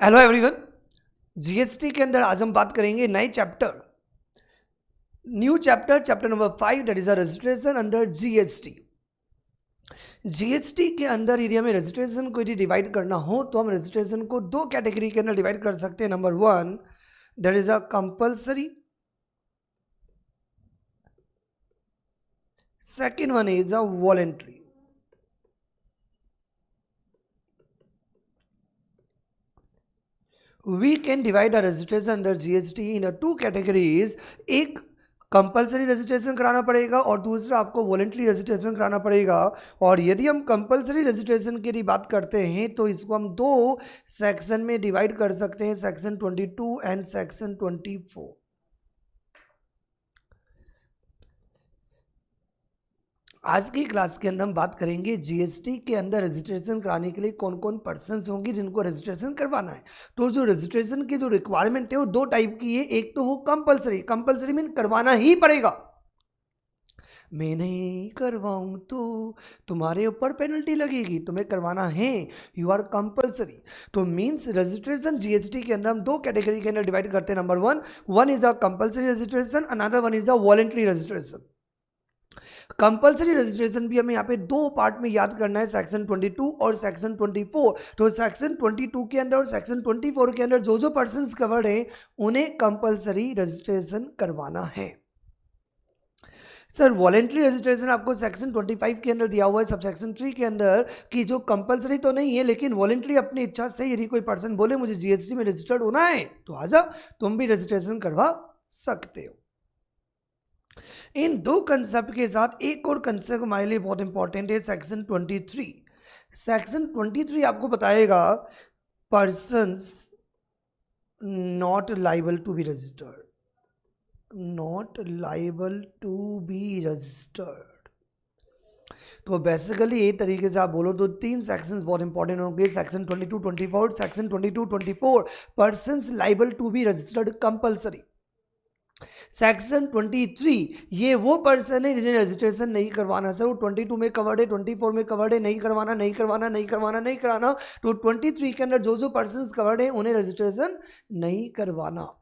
Hello everyone. GST के अंदर आज हम बात करेंगे नए new chapter number 5 that is a registration under GST. GST के अंदर यदि हमें रजिस्ट्रेशन को यदि डिवाइड करना हो तो हम रजिस्ट्रेशन को दो कैटेगरी के अंदर डिवाइड कर सकते हैं। Number 1 that is a compulsory, second one is a voluntary. We can divide a registration under GST in a two categories. एक कंपलसरी रजिस्ट्रेशन कराना पड़ेगा और दूसरा आपको वॉलेंट्री रजिस्ट्रेशन कराना पड़ेगा। और यदि हम कंपलसरी रजिस्ट्रेशन की बात करते हैं तो इसको हम दो सेक्शन में डिवाइड कर सकते हैं, सेक्शन 22 एंड सेक्शन 24। आज की क्लास के अंदर हम बात करेंगे जीएसटी के अंदर रजिस्ट्रेशन कराने के लिए कौन कौन पर्सन्स होंगे जिनको रजिस्ट्रेशन करवाना है। तो जो रजिस्ट्रेशन की जो रिक्वायरमेंट है वो दो टाइप की है। एक तो हो कंपलसरी, कंपलसरी मीन करवाना ही पड़ेगा, मैं नहीं करवाऊं तो तुम्हारे ऊपर पेनल्टी लगेगी, तुम्हें करवाना है, यू आर कंपलसरी। तो मींस रजिस्ट्रेशन जीएसटी के अंदर हम दो कैटेगरी के अंदर डिवाइड करते हैं। Number one is a compulsory registration, another one is a voluntary registration. Compulsory registration भी हमें यहाँ पे दो पार्ट में याद करना है, सेक्शन 22 और सेक्शन 24। तो सेक्शन 22 के अंदर और सेक्शन 24 के अंदर जो जो पर्सन्स कवर्ड हैं उन्हें कंपलसरी रजिस्ट्रेशन करवाना है। सर वॉलेंट्री रजिस्ट्रेशन आपको सेक्शन 25 के अंदर दिया हुआ है, सब सेक्शन 3 के अंदर, कि जो कंपलसरी तो नहीं है लेकिन वॉलेंट्री अपनी इच्छा से यदि कोई पर्सन बोले मुझे जीएसटी में रजिस्टर्ड होना है तो आजा, तुम भी रजिस्ट्रेशन करवा सकते हो। इन दो कंसेप्ट के साथ एक और कंसेप्ट हमारे लिए बहुत इंपॉर्टेंट है, सेक्शन 23। सेक्शन 23 आपको बताएगा persons not liable to be registered, not liable to be registered. तो बेसिकली एक तरीके से आप बोलो तो तीन सेक्शंस बहुत इंपॉर्टेंट होंगे, section 22, 24, section 22, 24 persons liable to be registered compulsory. Section 23 ये वो पर्सन है जिन्हें रजिस्ट्रेशन नहीं करवाना। सर वो 22 में कवर्ड है, 24 में कवर्ड है, नहीं करवाना नहीं करवाना नहीं करवाना नहीं कराना। तो 23 के अंदर जो जो पर्सन कवर्ड है उन्हें रजिस्ट्रेशन नहीं करवाना।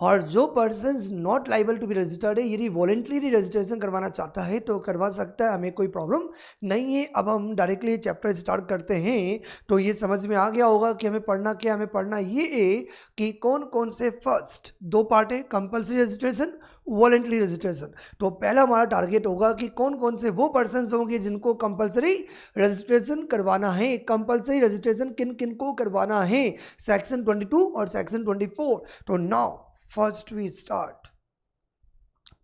और जो person not liable to be registered है यदि वॉलेंटरी रजिस्ट्रेशन करवाना चाहता है तो करवा सकता है, हमें कोई प्रॉब्लम नहीं है। अब हम डायरेक्टली चैप्टर स्टार्ट करते हैं। तो ये समझ में आ गया होगा कि हमें पढ़ना क्या, हमें पढ़ना ये है कि कौन कौन से फर्स्ट दो पार्ट है, कंपल्सरी रजिस्ट्रेशन, वॉलेंटरी रजिस्ट्रेशन। तो पहला हमारा टारगेट होगा कि कौन कौन से वो पर्सन होंगे जिनको कंपल्सरी रजिस्ट्रेशन करवाना है। कंपल्सरी रजिस्ट्रेशन किन किन को करवाना है, सेक्शन 22 और सेक्शन 24। तो now first we start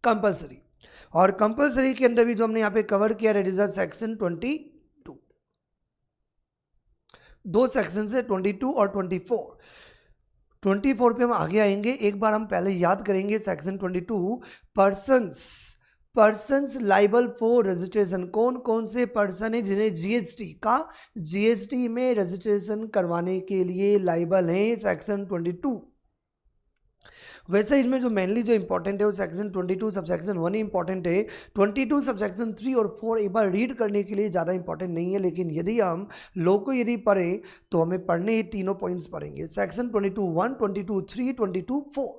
compulsory. और कंपल्सरी के अंदर भी जो हमने यहां पे कवर किया इट इज सेक्शन 22। दो सेक्शन है 22 और 24। 24 पे हम आगे आएंगे, एक बार हम पहले याद करेंगे section 22। Persons liable for registration, कौन कौन से पर्सन है जिन्हें जीएसटी में रजिस्ट्रेशन करवाने के लिए लाइबल है, सेक्शन 22। वैसे इसमें जो मेनली जो इंपॉर्टेंट है वो सेक्शन 22 सब सेक्शन 1 ही इंपॉर्टेंट है। 22 सब सेक्शन 3 और 4 एक बार रीड करने के लिए ज़्यादा इंपॉर्टेंट नहीं है, लेकिन यदि हम लोग को यदि पढ़े तो हमें पढ़ने ही तीनों पॉइंट्स पढ़ेंगे, सेक्शन 22 1, 22 3, 22 4।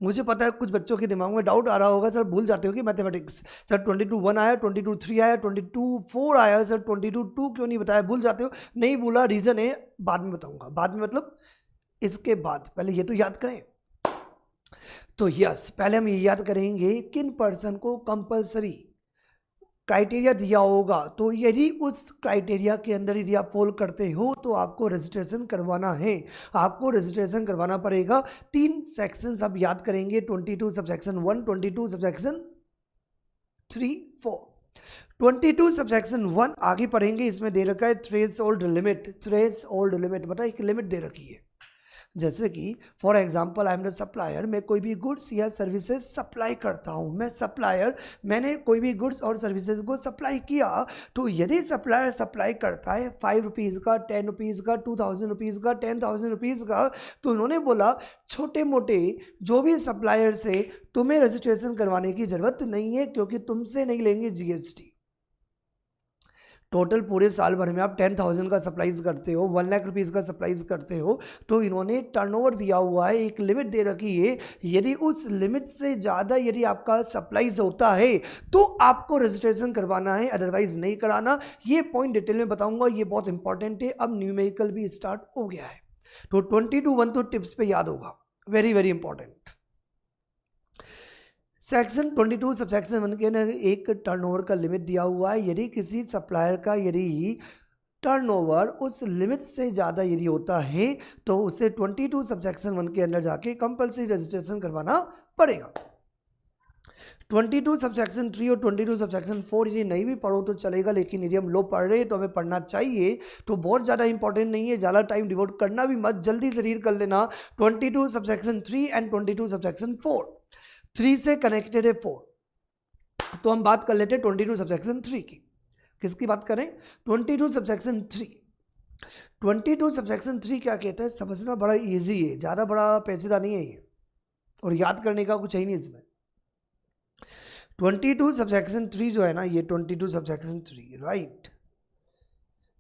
मुझे पता है कुछ बच्चों के दिमाग में डाउट आ रहा होगा, सर भूल जाते हो कि मैथमेटिक्स, सर 22 1 आया, 22 3 आया, 22 4 आया, सर 22 2 क्यों नहीं बताया, भूल जाते हो। नहीं भूला, रीज़न है बाद में बताऊंगा, बाद में मतलब इसके बाद, पहले ये तो याद करें। तो यस, पहले हम ये याद करेंगे किन पर्सन को कंपलसरी क्राइटेरिया दिया होगा। तो यदि उस क्राइटेरिया के अंदर यदि आप फॉलो करते हो तो आपको रजिस्ट्रेशन करवाना है, आपको रजिस्ट्रेशन करवाना पड़ेगा। तीन सेक्शंस आप याद करेंगे, 22 sub section 1, 22 sub section 3, 4। 22 sub section 1 आगे पढ़ेंगे, इसमें दे रखा है threshold limit. Threshold limit मतलब एक लिमिट दे रखी है, जैसे कि for example I am the supplier, मैं कोई भी गुड्स या सर्विसेज सप्लाई करता हूँ, मैं सप्लायर, मैंने कोई भी गुड्स और सर्विसेज को सप्लाई किया। तो यदि सप्लायर सप्लाई करता है 5 रुपीज़ का, 10 रुपीज़ का, 2000 रुपीज़ का, 10,000 रुपीज़ का, तो उन्होंने बोला छोटे मोटे जो भी सप्लायर से तुम्हें रजिस्ट्रेशन करवाने की ज़रूरत नहीं है क्योंकि तुमसे नहीं लेंगे जीएसटी। टोटल पूरे साल भर में आप 10,000 का सप्लाईज करते हो, 1 लाख रुपीज़ का सप्लाईज करते हो, तो इन्होंने टर्नओवर दिया हुआ है, एक लिमिट दे रखी है, यदि उस लिमिट से ज़्यादा यदि आपका सप्लाईज होता है तो आपको रजिस्ट्रेशन करवाना है, अदरवाइज नहीं कराना। ये पॉइंट डिटेल में बताऊंगा, ये बहुत इंपॉर्टेंट है। अब न्यूमेरिकल भी स्टार्ट हो गया है, तो 22(1) तो टिप्स पे याद होगा, very very important. Section 22 subsection 1 के अंदर एक टर्नओवर का लिमिट दिया हुआ है। यदि किसी सप्लायर का यदि टर्नओवर उस लिमिट से ज़्यादा यदि होता है तो उसे 22 सबसेक्शन 1 के अंदर जाके कंपल्सरी रजिस्ट्रेशन करवाना पड़ेगा। 22 सबसेक्शन 3 और 22 सबसेक्शन 4 यदि नहीं भी पढ़ो तो चलेगा, लेकिन यदि हम लो पढ़ रहे हैं तो हमें पढ़ना चाहिए, तो बहुत ज़्यादा इंपॉर्टेंट नहीं है, ज़्यादा टाइम डिवोट करना भी मत, जल्दी से रीड कर लेना। 22 सबसेक्शन 3 एंड 22 सबसेक्शन 4, 3 से कनेक्टेड है 4, तो हम बात कर लेते हैं 22 सबसेक्शन 3 की। किसकी बात करें? 22 सबसेक्शन 3। 22 सबसेक्शन 3 क्या कहता है, समझना बड़ा इजी है, ज़्यादा बड़ा पेचीदा नहीं है ये, और याद करने का कुछ है ही नहीं इसमें। 22 सबसेक्शन 3 जो है ना, ये 22 सबसेक्शन 3 राइट,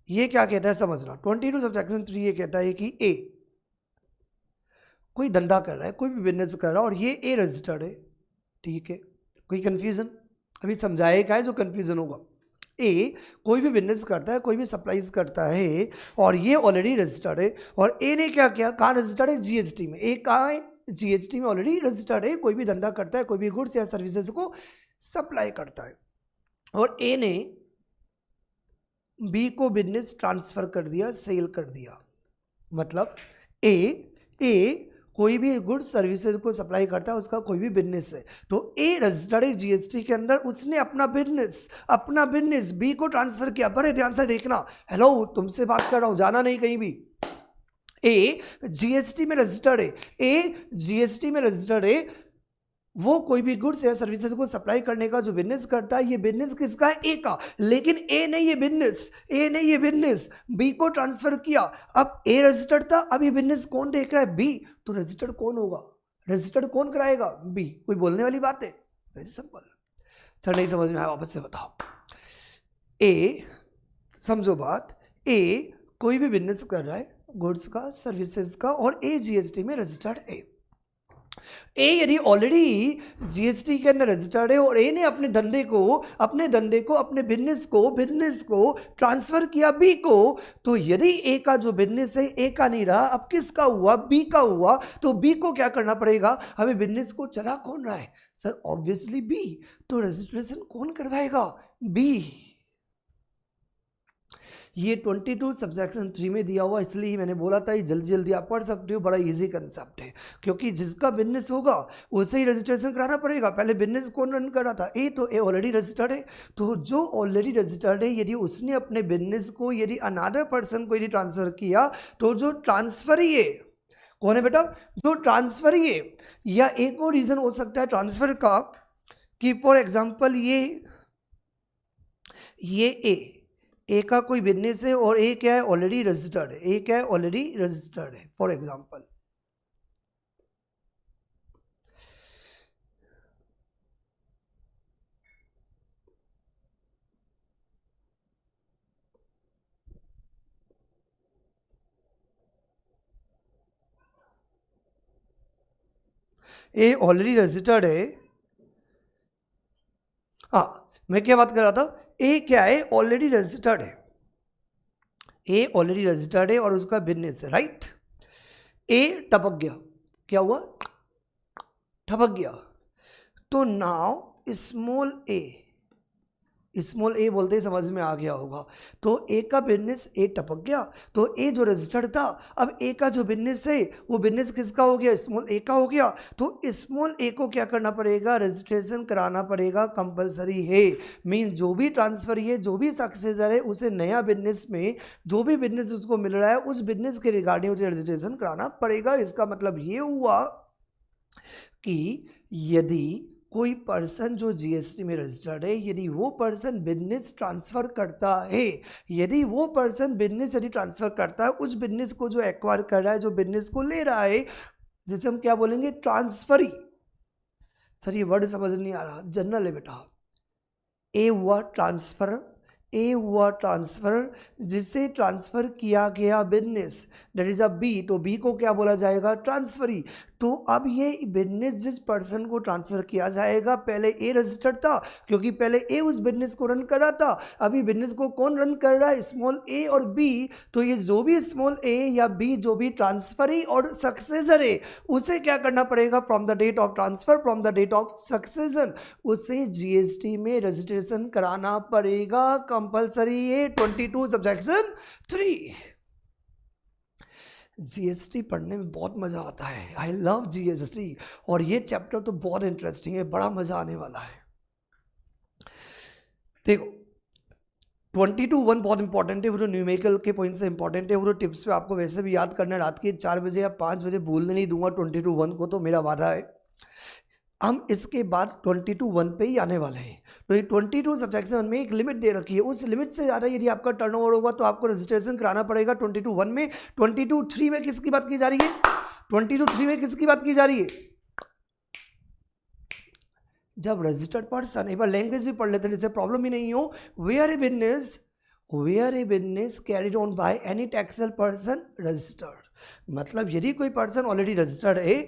ये क्या कहता है समझना। 22 सबसेक्शन 3 ये कहता है कि ए कोई धंधा कर रहा है, कोई भी बिजनेस कर रहा है, और ये ए रजिस्टर्ड है, ठीक है, कोई कंफ्यूजन? अभी समझाएगा है जो कंफ्यूजन होगा। ए कोई भी बिजनेस करता है, कोई भी सप्लाईज करता है, और ये ऑलरेडी रजिस्टर्ड है, और ए ने क्या किया, कहाँ रजिस्टर्ड है? जीएसटी में। ए कहाँ है? जीएसटी में ऑलरेडी रजिस्टर्ड है, कोई भी धंधा करता है, कोई भी गुड्स या सर्विसेज को सप्लाई करता है, और ए ने बी को बिजनेस ट्रांसफर कर दिया, सेल कर दिया। मतलब ए कोई भी गुड्स सर्विसेज को सप्लाई करता है, उसका कोई भी बिजनेस है, तो ए रजिस्टर्ड है जीएसटी के अंदर, उसने अपना बिजनेस बी को ट्रांसफर किया। बड़े ध्यान से देखना, हेलो तुमसे बात कर रहा हूं, जाना नहीं कहीं भी। ए जीएसटी में रजिस्टर्ड है, ए जीएसटी में रजिस्टर्ड है, वो कोई भी गुड्स या सर्विसेज को सप्लाई करने का जो बिजनेस करता है, ये बिजनेस किसका है? ए का। लेकिन ए ने ये बिजनेस बी को ट्रांसफर किया। अब ए रजिस्टर्ड था, अब ये बिजनेस कौन देख रहा है? बी। तो रजिस्टर्ड कौन होगा? रजिस्टर्ड कौन कराएगा? बी। कोई बोलने वाली बात है? Very simple. सर नहीं समझ में आया, वापस से बताओ। ए समझो बात, ए कोई भी बिजनेस कर रहा है, गुड्स का, सर्विसेज का, और ए जीएसटी में रजिस्टर्ड है। ए यदि ऑलरेडी जीएसटी के अंदर रजिस्टर्ड है, और ए ने अपने धंधे को अपने बिजनेस को ट्रांसफर किया बी को, तो यदि ए का जो बिजनेस है ए का नहीं रहा, अब किसका हुआ? बी का हुआ। तो बी को क्या करना पड़ेगा? हमें बिजनेस को चला कौन रहा है? Sir obviously B. तो रजिस्ट्रेशन कौन करवाएगा? बी। ये 22 सबसेक्शन 3 में दिया हुआ, इसलिए मैंने बोला था ये जल्दी जल्दी आप पढ़ सकते हो, बड़ा इजी कंसेप्ट है, क्योंकि जिसका बिजनेस होगा उसे ही रजिस्ट्रेशन कराना पड़ेगा। पहले बिजनेस कौन रन कर रहा था? ए। तो ए ऑलरेडी रजिस्टर्ड है, तो जो ऑलरेडी रजिस्टर्ड है, यदि उसने अपने बिजनेस को यदि अनदर पर्सन को यदि ट्रांसफर किया, तो जो ट्रांसफरी है कौन है बेटा? जो ट्रांसफरी है। या एक और रीजन हो सकता है ट्रांसफर का, कि फॉर एग्जाम्पल ये ए का कोई बिजनेस है, और ए क्या है? ऑलरेडी रजिस्टर्ड है। ए क्या है? ऑलरेडी रजिस्टर्ड है। For example A already registered है। हाँ, मैं क्या बात कर रहा था? ए क्या है? ऑलरेडी रजिस्टर्ड है। ए ऑलरेडी रजिस्टर्ड है और उसका बिजनेस है, राइट। ए टपक गया, क्या हुआ? टपक गया। तो नाउ स्मॉल ए बोलते ही समझ में आ गया होगा। तो ए का बिजनेस, ए टपक गया, तो ए जो रजिस्टर्ड था, अब ए का जो बिजनेस है वो बिजनेस किसका हो गया? स्मॉल ए का हो गया। तो स्मॉल ए को क्या करना पड़ेगा? रजिस्ट्रेशन कराना पड़ेगा, कंपलसरी है। मीन जो भी ट्रांसफर है, जो भी सक्सेसर है, उसे नया बिजनेस में जो भी बिजनेस उसको मिल रहा है, उस बिजनेस के रिगार्डिंग उसे रजिस्ट्रेशन कराना पड़ेगा। इसका मतलब ये हुआ कि यदि कोई पर्सन जो जीएसटी में रजिस्टर्ड है, यदि वो पर्सन बिजनेस ट्रांसफर करता है, ट्रांसफर करता है, उस बिजनेस को जो एक्वायर कर रहा है, जो बिजनेस को ले रहा है, जिसे हम क्या बोलेंगे? ट्रांसफरी। सर ये वर्ड समझ नहीं आ रहा, जनरल है बेटा। ए हुआ ट्रांसफर, ए हुआ ट्रांसफर, जिसे ट्रांसफर किया गया business that is a B, तो बी को क्या बोला जाएगा? ट्रांसफरी। तो अब ये बिजनेस जिस पर्सन को ट्रांसफर किया जाएगा, पहले ए रजिस्टर्ड था क्योंकि पहले ए उस बिजनेस को रन कर रहा था, अभी बिजनेस को कौन रन कर रहा है? स्मॉल ए और बी। तो ये जो भी स्मॉल ए या बी जो भी ट्रांसफरी और सक्सेसर है, उसे क्या करना पड़ेगा? From the date of transfer, from the date of succession, उसे जीएसटी में रजिस्ट्रेशन कराना पड़ेगा कंपलसरी। ये 22 सबसेक्शन 3। जीएसटी पढ़ने में बहुत मज़ा आता है, आई लव जीएसटी, और ये चैप्टर तो बहुत इंटरेस्टिंग है, बड़ा मज़ा आने वाला है। देखो 22(1) बहुत इंपॉर्टेंट है, वो न्यूमेरिकल के पॉइंट से इंपॉर्टेंट है, वो टिप्स पे आपको वैसे भी याद करना है, रात के 4 बजे या 5 बजे भूलने नहीं दूंगा 22(1) को, तो मेरा वादा है। हम इसके बाद 22(1) पे ही आने वाले हैं। तो ये 22 सबसेक्शन में एक लिमिट दे रखी है, उस लिमिट से ज़्यादा यदि आपका टर्नओवर होगा तो आपको रजिस्ट्रेशन कराना पड़ेगा 22(1) में। 22(3) में किसकी बात की जा रही है? 22(3) में किसकी बात की जा रही है? जब रजिस्टर्ड पर्सन, एक बार लैंग्वेज भी पढ़ लेते हैं जिससे प्रॉब्लम ही नहीं हो। Where a business carried on by any taxable person registered, मतलब यदि कोई पर्सन ऑलरेडी रजिस्टर्ड है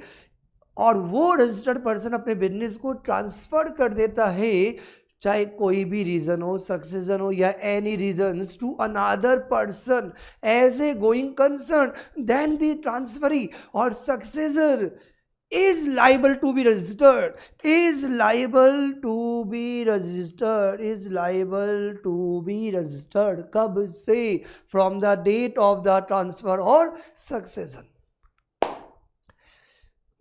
और वो रजिस्टर्ड पर्सन अपने बिजनेस को ट्रांसफर कर देता है, चाहे कोई भी रीजन हो, सक्सेशन हो या any reason, to another person as a going concern, then the transferee और successor is liable to be registered, is liable to be registered कब से? from the date of the transfer और succession।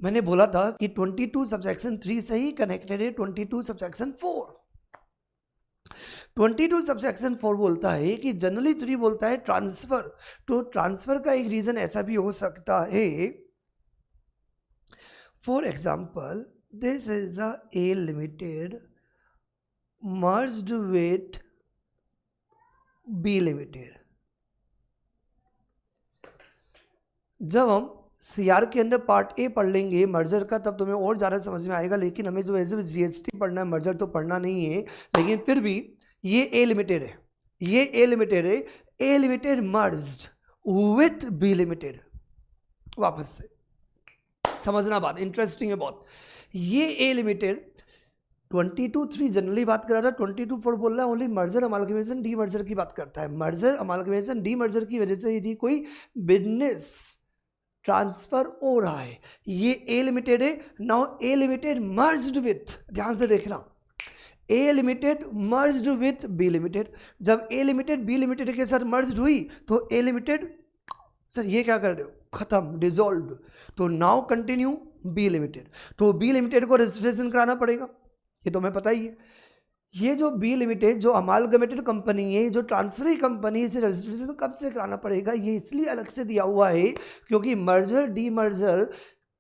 मैंने बोला था कि 22 सबसेक्शन 3 से ही connected है 22 सबसेक्शन 4। 22 सबसेक्शन 4 बोलता है कि जनरली 3 बोलता है ट्रांसफर, तो ट्रांसफर का एक रीजन ऐसा भी हो सकता है, for example this is a limited merged with B limited। जब हम सीआर के अंदर पार्ट ए पढ़ लेंगे मर्जर का, तब तुम्हें और ज़्यादा समझ में आएगा, लेकिन हमें जो वैसे भी जीएसटी पढ़ना है, मर्जर तो पढ़ना नहीं है, लेकिन फिर भी ये ए लिमिटेड है, A limited merged with B limited. वापस से समझना, बात इंटरेस्टिंग है बहुत। ये ए लिमिटेड 22(3) जनरली बात कर रहा था, 22(4) बोल रहा है only merger amalgamation D merger की बात करता है। मर्जर अमालगमेशन डी मर्जर की वजह से यदि कोई बिजनेस ट्रांसफर हो रहा है, ये ए लिमिटेड है। Now A limited merged with, ध्यान से देखना, A limited merged with B limited. जब ए लिमिटेड बी लिमिटेड के साथ मर्ज्ड हुई तो ए लिमिटेड, सर ये क्या कर रहे हो, खत्म, डिजोल्व, तो नाउ कंटिन्यू बी लिमिटेड। तो बी लिमिटेड को रजिस्ट्रेशन कराना पड़ेगा, ये तो हमें पता ही है। ये जो बी लिमिटेड जो अमालगमेटेड कंपनी है, जो ट्रांसफरी कंपनी है, इसे रजिस्ट्रेशन कब से कराना पड़ेगा? ये इसलिए अलग से दिया हुआ है क्योंकि मर्जर डी मर्जर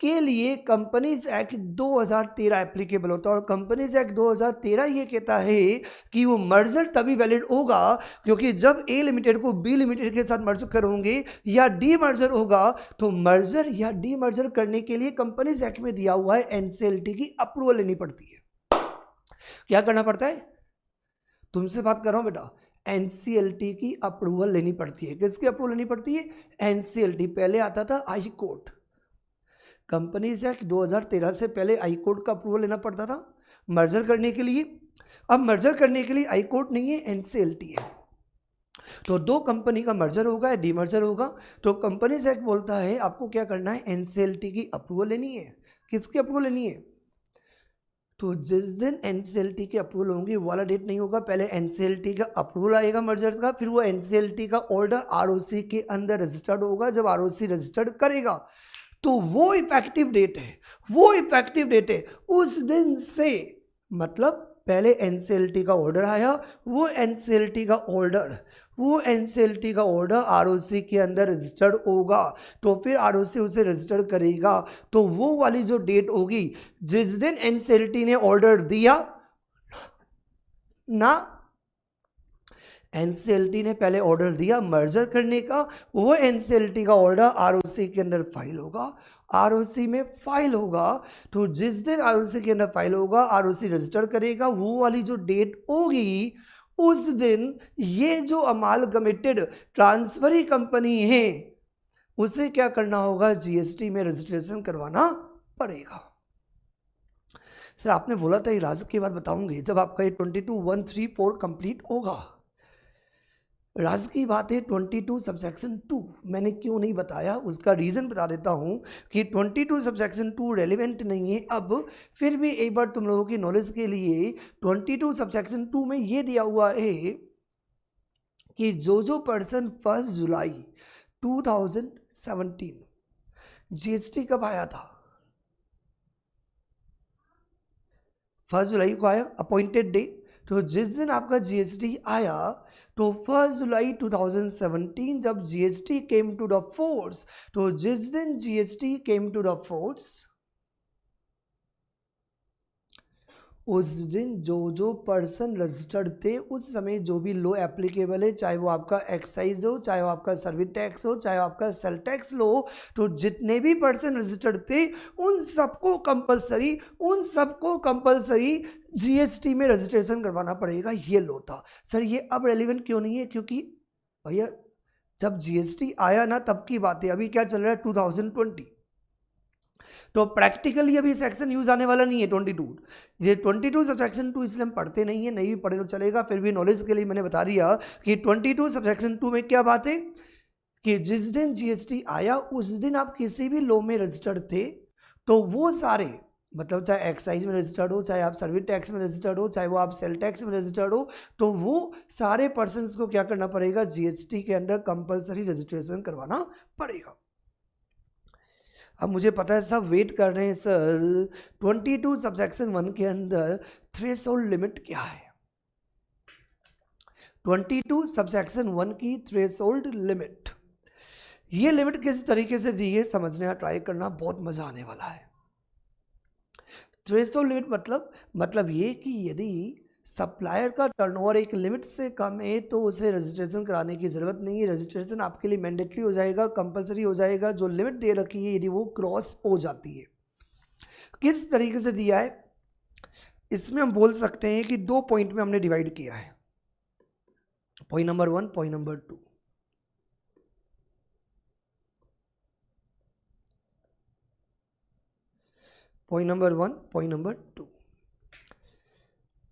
के लिए कंपनीज एक्ट 2013 एप्लीकेबल होता है, और कंपनीज एक्ट 2013 ये कहता है कि वो मर्जर तभी वैलिड होगा क्योंकि जब ए लिमिटेड को बी लिमिटेड के साथ मर्ज करोगे या डी मर्जर होगा, तो मर्जर या डी मर्जर करने के लिए कंपनीज एक्ट में दिया हुआ है एनसीएलटी की अप्रूवल लेनी पड़ती है। क्या करना पड़ता है? तुमसे बात कर रहा हूं बेटा, एनसीएलटी की अप्रूवल लेनी पड़ती है। किसकी अप्रूवल लेनी पड़ती है? एनसीएलटी। पहले आता था हाई कोर्ट, कंपनीज एक्ट 2013 से पहले हाई कोर्ट का अप्रूवल लेना पड़ता था मर्जर करने के लिए। अब मर्जर करने के लिए हाई कोर्ट नहीं है, एनसीएलटी है। तो दो कंपनी का मर्जर होगा या डीमर्जर होगा, तो कंपनीज एक्ट बोलता है आपको क्या करना है, एनसीएलटी की अप्रूवल लेनी है। किसकी अप्रूवल लेनी है? तो जिस दिन एनसीएलटी की अप्रूवल होंगी वो वाला डेट नहीं होगा, पहले एनसीएलटी का अप्रूवल आएगा मर्जर का, फिर वो एनसीएलटी का ऑर्डर आरओसी के अंदर रजिस्टर्ड होगा। जब आरओसी रजिस्टर्ड करेगा तो वो इफेक्टिव डेट है, उस दिन से, मतलब पहले एनसीएलटी का ऑर्डर आया, वो एनसीएलटी का ऑर्डर आरओसी के अंदर रजिस्टर्ड होगा, तो फिर आरओसी उसे रजिस्टर करेगा। तो वो वाली जो डेट होगी जिस दिन एनसीएलटी ने ऑर्डर दिया ना, एनसीएलटी ने पहले ऑर्डर दिया मर्जर करने का, वो एनसीएलटी का ऑर्डर आरओसी के अंदर फाइल होगा, आरओसी में फाइल होगा। तो जिस दिन आरओसी के अंदर फाइल होगा, आरओसी रजिस्टर करेगा, वो वाली जो डेट होगी उस दिन ये जो अमालगमेटेड ट्रांसफरी कंपनी है उसे क्या करना होगा, जीएसटी में रजिस्ट्रेशन करवाना पड़ेगा। सर आपने बोला था इराजत की बात बताऊंगी जब आपका ये 22,134 कंप्लीट होगा। राज की बात है 22 सबसेक्शन 2 मैंने क्यों नहीं बताया, उसका रीज़न बता देता हूँ कि 22 सबसेक्शन 2 रेलिवेंट नहीं है। अब फिर भी एक बार तुम लोगों की नॉलेज के लिए 22 सबसेक्शन 2 में ये दिया हुआ है कि जो पर्सन 1 जुलाई 2017 जीएसटी कब आया था, 1 जुलाई को आया, अपॉइंटेड डे। तो जिस दिन आपका जीएसटी आया तो 1 जुलाई 2017 जब GST came to the force, तो जिस दिन GST came to the force उस दिन जो पर्सन रजिस्टर्ड थे उस समय जो भी लो एप्लीकेबल है, चाहे वो आपका एक्साइज हो, चाहे वो आपका सर्विस टैक्स हो, चाहे वो आपका सेल टैक्स लो, तो जितने भी पर्सन रजिस्टर्ड थे उन सबको कंपलसरी जीएसटी में रजिस्ट्रेशन करवाना पड़ेगा। ये लो था। सर ये अब रेलिवेंट क्यों नहीं है, क्योंकि भैया जब जीएसटी आया ना तब की बात है, अभी क्या चल रहा है 2020, तो प्रैक्टिकली अभी सेक्शन यूज आने वाला नहीं है 22। ये 22 सबसेक्शन 2 इसलिए हम पढ़ते नहीं है, नहीं भी पढ़े तो चलेगा, फिर भी नॉलेज के लिए मैंने बता दिया कि 22 सबसेक्शन 2 में क्या बात है कि जिस दिन जीएसटी आया उस दिन आप किसी भी लो में रजिस्टर्ड थे तो वो सारे, मतलब चाहे एक्साइज में रजिस्टर्ड हो, चाहे आप सर्विस टैक्स में रजिस्टर्ड हो, चाहे वो आप सेल टैक्स में रजिस्टर्ड हो, तो वो सारे पर्सन्स को क्या करना पड़ेगा, जीएसटी के अंदर कंपलसरी रजिस्ट्रेशन करवाना पड़ेगा। अब मुझे पता है सब वेट कर रहे हैं सर 22 सबसेक्शन 1 के अंदर थ्रेशोल्ड लिमिट क्या है। 22 सबसेक्शन 1 की थ्रेशोल्ड लिमिट, ये लिमिट किस तरीके से दी है समझने का ट्राई करना, बहुत मजा आने वाला है। थ्रेशोल्ड लिमिट मतलब ये कि यदि सप्लायर का टर्नओवर एक लिमिट से कम है तो उसे रजिस्ट्रेशन कराने की ज़रूरत नहीं है। रजिस्ट्रेशन आपके लिए मैंडेटरी हो जाएगा, कंपलसरी हो जाएगा, जो लिमिट दे रखी है यदि वो क्रॉस हो जाती है। किस तरीके से दिया है इसमें हम बोल सकते हैं कि 2 पॉइंट में हमने डिवाइड किया है, point number 1, point number 2। Point number 1, point number 2,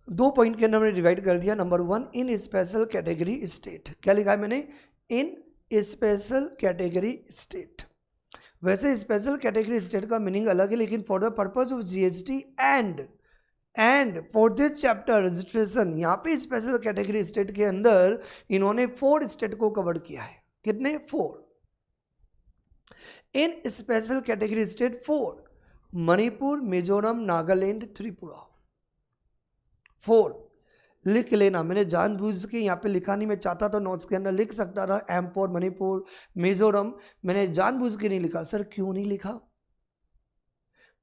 2 point के अंदर हमने डिवाइड कर दिया। नंबर 1, इन स्पेशल कैटेगरी स्टेट, क्या लिखा है मैंने, इन स्पेशल कैटेगरी स्टेट। वैसे स्पेशल कैटेगरी स्टेट का मीनिंग अलग है, लेकिन for the purpose of GST and for this chapter registration, यहाँ पे स्पेशल कैटेगरी स्टेट के अंदर इन्होंने 4 स्टेट को कवर किया है। कितने, 4। इन special category state 4, Manipur, Mizoram, Nagaland, Tripura. 4 लिख लेना, मैंने जानबूझ के यहाँ पे लिखा नहीं, मैं चाहता तो नोट्स के अंदर लिख सकता था एम फॉर मणिपुर, मिजोरम, मैंने जानबूझ के नहीं लिखा। सर क्यों नहीं लिखा,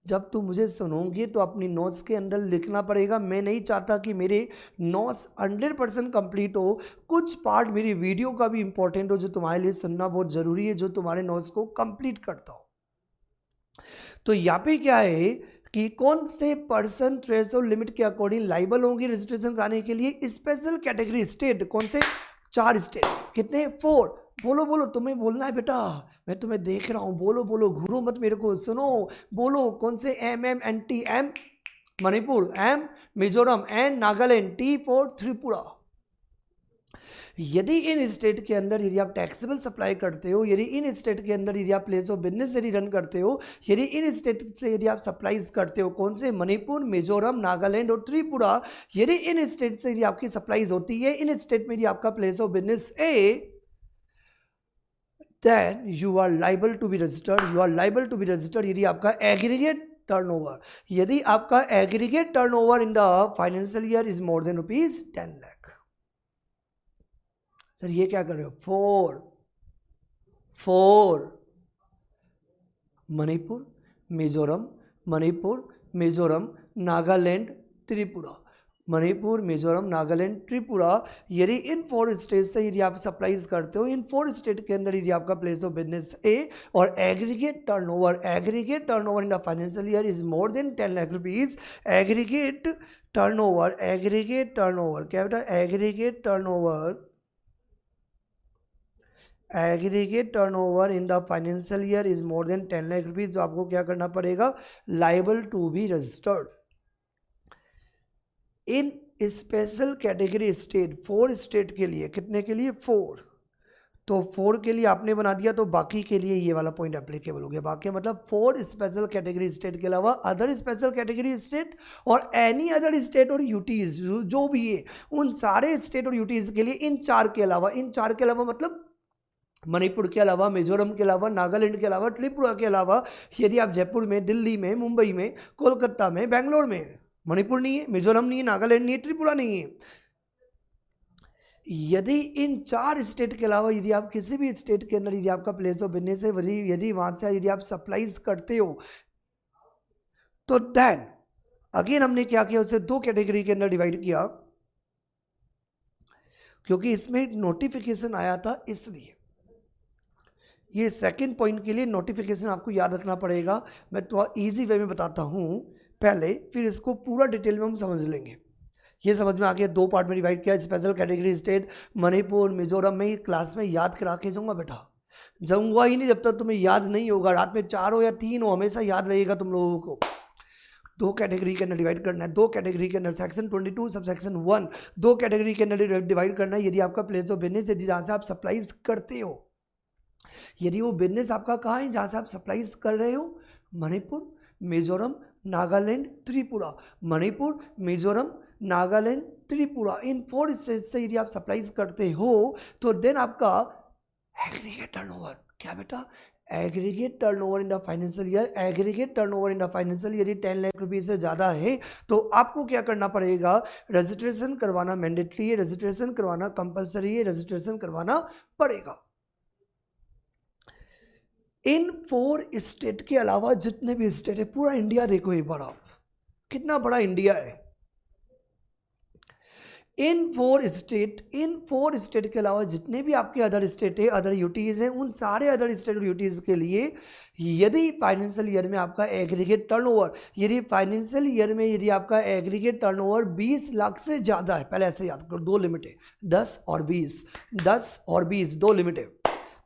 जब तुम मुझे सुनोगे तो अपनी नोट्स के अंदर लिखना पड़ेगा। मैं नहीं चाहता कि मेरे नोट्स 100% कंप्लीट हो, कुछ पार्ट मेरी वीडियो का भी इंपॉर्टेंट हो जो तुम्हारे लिए सुनना बहुत ज़रूरी है, जो तुम्हारे नोट्स को कंप्लीट करता हो। तो यहाँ पे क्या है कि कौन से पर्सन थ्रेशोल्ड लिमिट के अकॉर्डिंग लाइबल होंगे रजिस्ट्रेशन कराने के लिए, स्पेशल कैटेगरी स्टेट। कौन से, 4 स्टेट। कितने, 4। बोलो तुम्हें बोलना है बेटा, मैं तुम्हें देख रहा हूँ, बोलो घूरो मत मेरे को, सुनो बोलो। कौन से, MMNT, M Manipur, M Mizoram, N Nagaland, T for Tripura. यदि इन स्टेट के अंदर यदि आप टैक्सेबल सप्लाई करते हो, यदि इन स्टेट के अंदर यदि आप प्लेस ऑफ बिजनेस यदि रन करते हो, यदि इन स्टेट से यदि आप सप्लाईज करते हो, कौन से, मणिपुर, मिजोरम, नागालैंड और त्रिपुरा, यदि इन स्टेट से यदि आपकी सप्लाईज होती है, इन स्टेट में यदि आपका प्लेस ऑफ बिजनेस है, then you are liable to be registered यदि आपका एग्रीगेट टर्नओवर, यदि आपका aggregate turnover in the financial year is more than ₹10 lakh. Sir ये क्या कर रहे हो, 4 मणिपुर, मिजोरम, नागालैंड, त्रिपुरा। मणिपुर, मिजोरम, नागालैंड, त्रिपुरा, यदि इन 4 स्टेट से यदि आप सप्लाईज करते हो, इन 4 स्टेट के अंदर यदि आपका प्लेस ऑफ बिजनेस है और aggregate turnover in the financial year is more than 10 lakh rupees, aggregate turnover क्या बेटा, aggregate turnover in the financial year is more than 10 lakh rupees, तो आपको क्या करना पड़ेगा, liable to be registered in special category state. 4 state के लिए, कितने के लिए, 4, तो 4 के लिए आपने बना दिया, तो बाकी के लिए ये वाला पॉइंट एप्लीकेबल हो गया। बाकी मतलब 4 स्पेशल कैटेगरी स्टेट के अलावा अदर स्पेशल कैटेगरी स्टेट और एनी अदर स्टेट और यूटीज जो भी है, उन सारे स्टेट और यूटीज के लिए इन 4 के अलावा मतलब मणिपुर के अलावा, मिजोरम के अलावा, नागालैंड के अलावा, त्रिपुरा के अलावा, यदि आप जयपुर में, दिल्ली में, मुंबई में, कोलकाता में, बेंगलोर में, मणिपुर नहीं है, मिजोरम नहीं है, नागालैंड नहीं है, त्रिपुरा नहीं है, यदि इन 4 स्टेट के अलावा यदि आप किसी भी स्टेट के अंदर यदि आपका प्लेस ऑफ बिजनेस है, यदि वहां से यदि आप सप्लाईज करते हो, तो देन अगेन हमने क्या किया, उसे 2 कैटेगरी के अंदर डिवाइड किया, क्योंकि इसमें नोटिफिकेशन आया था, इसलिए ये सेकंड पॉइंट के लिए नोटिफिकेशन आपको याद रखना पड़ेगा। मैं थोड़ा इजी वे में बताता हूँ पहले, फिर इसको पूरा डिटेल में हम समझ लेंगे। ये समझ में आ गया, 2 पार्ट में डिवाइड किया, special category state Manipur, Mizoram में क्लास में याद करा के जाऊँगा बेटा, जाऊँगा ही नहीं जब तक तुम्हें याद नहीं होगा। रात में 4 हो या 3 हो, हमेशा याद रहेगा तुम लोगों को। 2 कैटेगरी के अंदर डिवाइड करना है, 2 कैटेगरी के अंदर सेक्शन 22 सब सेक्शन 1, 2 कैटेगरी के अंदर डिवाइड करना है। यदि आपका प्लेस ऑफ बिजनेस यदि जहाँ से आप सप्लाईज करते हो, यदि वो बिजनेस आपका कहाँ है जहाँ से आप सप्लाईज कर रहे हो, मणिपुर, मिजोरम, नागालैंड, त्रिपुरा, मणिपुर, मिजोरम, नागालैंड, त्रिपुरा, इन 4 स्टेट से यदि आप सप्लाईज करते हो, तो देन आपका एग्रीगेट टर्नओवर, क्या बेटा, aggregate turnover in the financial year, aggregate turnover in the financial year 10 lakh rupees से ज़्यादा है, तो आपको क्या करना पड़ेगा, रजिस्ट्रेशन करवाना मैंडेटरी है, रजिस्ट्रेशन करवाना कंपलसरी है, रजिस्ट्रेशन करवाना पड़ेगा। इन 4 स्टेट के अलावा जितने भी स्टेट है, पूरा इंडिया देखो एक बार आप, कितना बड़ा इंडिया है। इन 4 स्टेट के अलावा जितने भी आपके अदर स्टेट है, अदर यूटीज हैं, उन सारे अदर स्टेट और यूटीज के लिए यदि फाइनेंशियल ईयर में आपका एग्रीगेट टर्नओवर, यदि फाइनेंशियल ईयर में यदि आपका एग्रीगेट टर्नओवर 20 लाख से ज़्यादा है, पहले ऐसे याद करो, 2 लिमिट है, 10 और 20, 2 लिमिट है।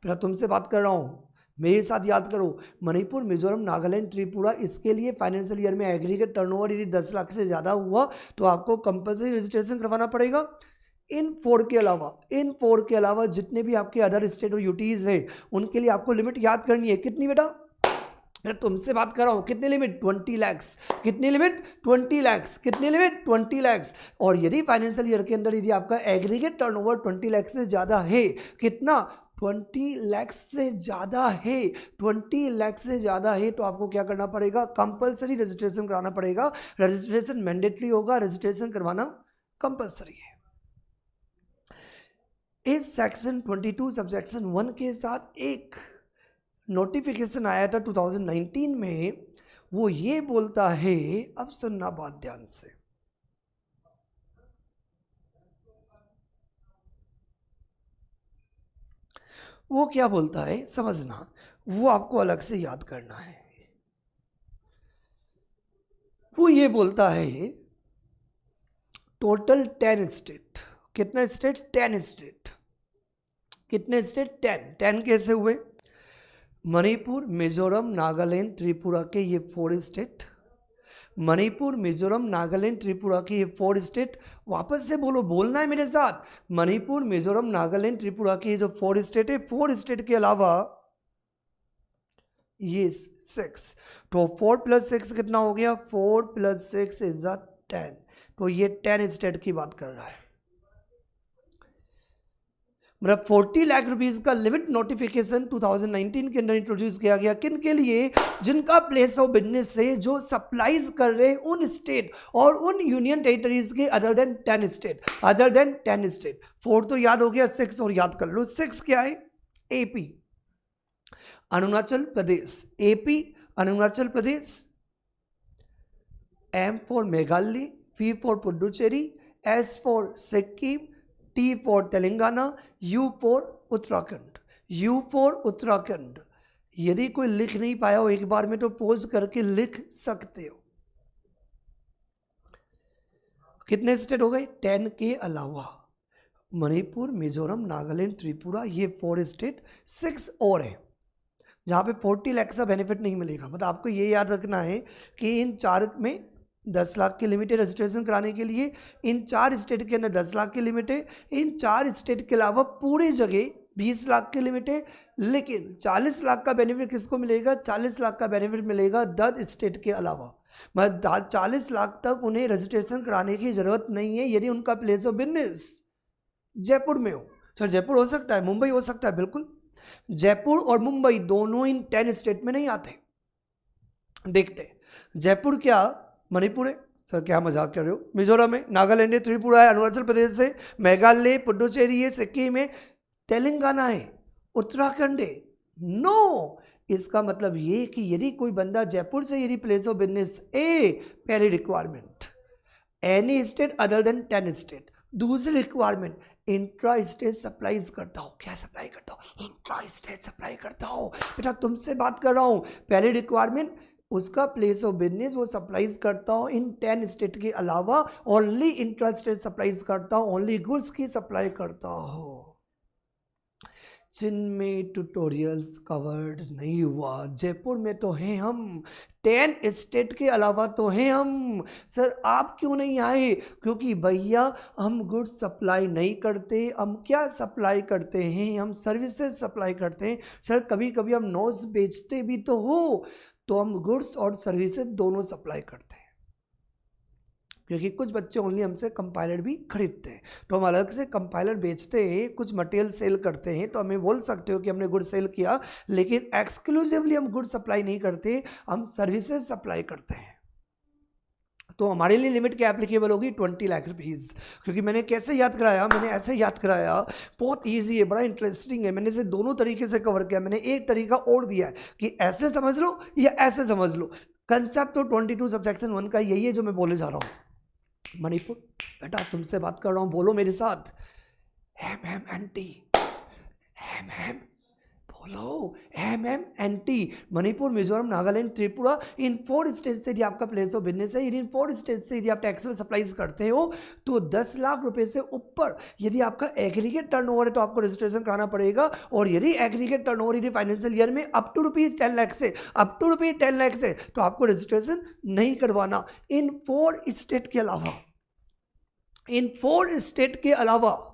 फिर तुमसे बात कर रहा हूँ, मेरे साथ याद करो, मणिपुर, मिजोरम, नागालैंड, त्रिपुरा, इसके लिए फाइनेंशियल ईयर में एग्रीगेट टर्नओवर यदि 10 लाख से ज़्यादा हुआ तो आपको कंपल्सरी रजिस्ट्रेशन करवाना पड़ेगा। इन 4 के अलावा जितने भी आपके अदर स्टेट और यूटीज हैं, उनके लिए आपको लिमिट याद करनी है, कितनी बेटा, मैं तुमसे बात कर रहा हूँ, कितनी लिमिट, 20 लाख, कितनी लिमिट, 20 लाख, कितनी लिमिट, 20 लाख। और यदि फाइनेंशियल ईयर के अंदर यदि आपका एग्रीगेट टर्नओवर 20 लाख से ज़्यादा है, कितना, 20 लाख से ज़्यादा है, 20 लाख से ज़्यादा है, तो आपको क्या करना पड़ेगा, कंपलसरी रजिस्ट्रेशन कराना पड़ेगा। रजिस्ट्रेशन मैंडेटरी होगा, रजिस्ट्रेशन करवाना कंपलसरी है। इस सेक्शन 22 सब सेक्शन 1 के साथ एक नोटिफिकेशन आया था 2019 में, वो ये बोलता है, अब सुनना बात ध्यान से, वो क्या बोलता है समझना, वो आपको अलग से याद करना है। वो ये बोलता है टोटल 10 स्टेट, कितने स्टेट, 10 स्टेट, कितने स्टेट, 10 कैसे हुए, मणिपुर, मिजोरम, नागालैंड, त्रिपुरा के ये 4 स्टेट, मणिपुर, मिजोरम, नागालैंड, त्रिपुरा के ये 4 स्टेट, वापस से बोलो, बोलना है मेरे साथ, मणिपुर, मिजोरम, नागालैंड, त्रिपुरा के ये जो 4 स्टेट है, 4 स्टेट के अलावा ये 6, तो 4 + 6 कितना हो गया, 4 + 6 इज 10, तो ये 10 स्टेट की बात कर रहा है। मतलब 40 लाख रुपीस का लिमिट नोटिफिकेशन 2019 के अंदर इंट्रोड्यूस किया गया, किन के लिए, जिनका प्लेस ऑफ बिजनेस है, जो सप्लाईज कर रहे हैं उन स्टेट और उन यूनियन टेरिटरीज के अदर देन 10 स्टेट। 4 तो याद हो गया, 6 और याद कर लो। 6 क्या है, AP, Arunachal Pradesh, AP, Arunachal Pradesh, M for Meghalaya, P for Puducherry, S for Sikkim, T for Telangana, U for Uttarakhand. U for Uttarakhand. यदि कोई लिख नहीं पाया हो एक बार में तो पोज करके लिख सकते हो। कितने स्टेट हो गए? 10 के अलावा मणिपुर, मिजोरम, नागालैंड, त्रिपुरा, ये 4 स्टेट, 6 और है जहाँ पे 40 लाख का बेनिफिट नहीं मिलेगा। मतलब आपको ये याद रखना है कि इन 4 में 10 लाख की लिमिट है रजिस्ट्रेशन कराने के लिए, इन 4 स्टेट के अंदर 10 लाख की लिमिट है, इन 4 स्टेट के अलावा पूरी जगह 20 लाख की लिमिट है। लेकिन 40 लाख का बेनिफिट किसको मिलेगा? 40 लाख का बेनिफिट मिलेगा 10 स्टेट के अलावा। मतलब 40 लाख तक उन्हें रजिस्ट्रेशन कराने की जरूरत नहीं है यदि उनका प्लेस ऑफ बिजनेस जयपुर में हो। सर जयपुर हो सकता है, मुंबई हो सकता है, बिल्कुल जयपुर और मुंबई दोनों इन 10 स्टेट में नहीं आते। देखते जयपुर क्या मणिपुर है? सर क्या मजाक कर रहे हो? मिजोरम है, नागालैंड है, त्रिपुरा है, अरुणाचल प्रदेश है, मेघालय, पुडुचेरी है, सिक्किम है, तेलंगाना है, उत्तराखंड है। नो, इसका मतलब ये कि यदि कोई बंदा जयपुर से यदि प्लेस ऑफ बिजनेस ए, पहली requirement any state other than 10 state. दूसरी रिक्वायरमेंट इंट्रा स्टेट सप्लाईज करता हो। क्या सप्लाई करता हो? इंट्रा स्टेट सप्लाई करता हो। बेटा तुमसे बात कर रहा हूं। पहली रिक्वायरमेंट उसका प्लेस ऑफ बिजनेस वो सप्लाईज करता हो इन 10 स्टेट के अलावा, ओनली इंट्रा स्टेट सप्लाईज करता हो, ओनली गुड्स की सप्लाई करता हो। जिनमें ट्यूटोरियल्स कवर्ड नहीं हुआ, जयपुर में तो हैं हम, 10 स्टेट के अलावा तो हैं हम। सर आप क्यों नहीं आए? क्योंकि भैया हम गुड्स सप्लाई नहीं करते। हम क्या सप्लाई करते हैं? हम सर्विसेज सप्लाई करते हैं। सर कभी कभी हम नोट्स बेचते भी तो हो, तो हम गुड्स और सर्विसेज दोनों सप्लाई करते हैं। क्योंकि कुछ बच्चे ओनली हमसे कंपाइलर भी खरीदते हैं, तो हम अलग से कंपाइलर बेचते हैं, कुछ मटेरियल सेल करते हैं, तो हमें बोल सकते हो कि हमने गुड सेल किया। लेकिन एक्सक्लूसिवली हम गुड सप्लाई नहीं करते, हम सर्विसेज सप्लाई करते हैं। तो हमारे लिए लिमिट क्या एप्लीकेबल होगी? 20 लाख रुपीज़। क्योंकि मैंने कैसे याद कराया? मैंने ऐसे याद कराया, बहुत ईजी है, बड़ा इंटरेस्टिंग है। मैंने इसे दोनों तरीके से कवर किया। मैंने एक तरीका और दिया है कि ऐसे समझ लो या ऐसे समझ लो। कंसेप्ट तो 22 सबसेक्शन 1 का यही है जो मैं बोले जा रहा हूँ। मणिपुर, बेटा तुमसे बात कर रहा हूं, बोलो मेरे साथ। MMNT, MM बोलो, MMNT। मणिपुर, मिजोरम, नागालैंड, त्रिपुरा, इन 4 स्टेट से यदि आपका प्लेस ऑफ बिजनेस है, इन 4 स्टेट से यदि आप टैक्सेबल सप्लाईज करते हो, तो 10 लाख रुपए से ऊपर यदि आपका एग्रीगेट टर्नओवर है तो आपको रजिस्ट्रेशन कराना पड़ेगा। और यदि एग्रीगेट टर्नओवर यदि फाइनेंशियल ईयर में अप टू ₹10 लाख से, अप टू ₹10 लाख से, तो आपको रजिस्ट्रेशन नहीं करवाना। इन 4 स्टेट के अलावा, इन 4 स्टेट के अलावा,